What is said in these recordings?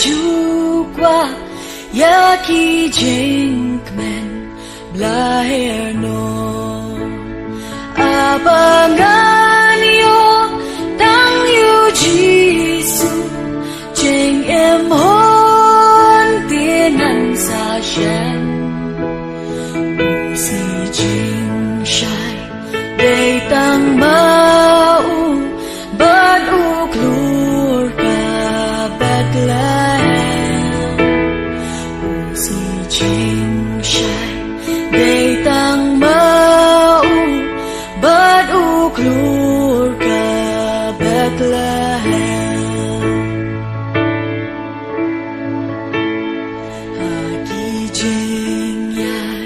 jukwa yaki jingkmen blaher no abangan yo tang yu jisu jing em hon tinan sa shen si jing shai day tang mau bad u klur ka Bethlehem si jing shai day tang mau bad u klur ka Bethlehem haki jing yai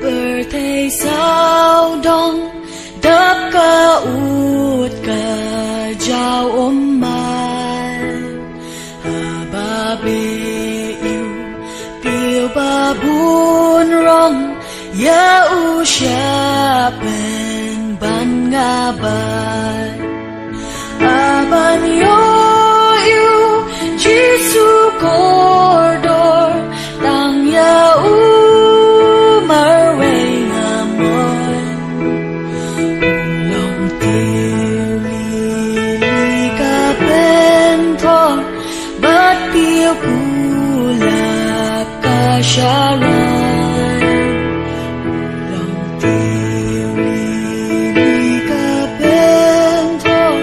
berthei sao dong đắp ca út ca giao ôm mai ba bê yêu tiêu ba buồn rong ya u shapen ban nga bai ban yo yêu Giêsu cordor tang ya u marwe ngamoy long tiêu li ka pentor bat tiêu pula ka sharon long tiêu li ka pentor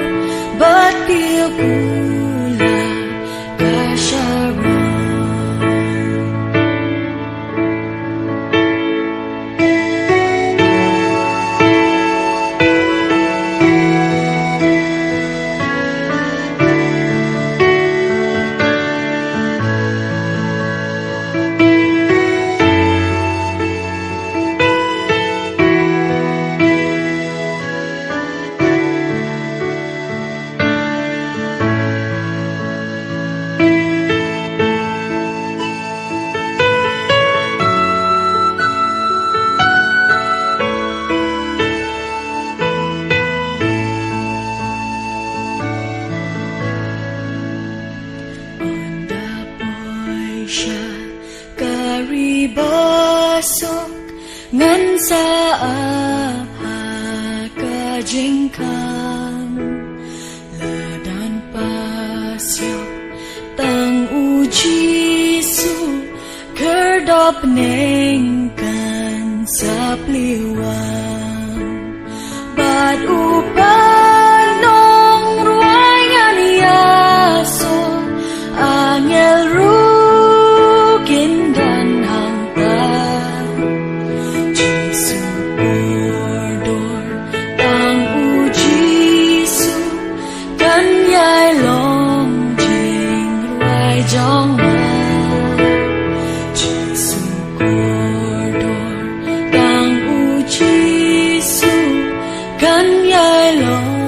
bat tiêu pula ka sharon siya karibasok ngan sa apa kajingkang ladan pasyok tang ujisu kerdop nengkan sa pliwang bad upan nong ruangan yaso angel dan hangtan Jisu bordor tang ujisu kan yai long jing ruai jong ma Jisu bordor tang ujisu kan yai long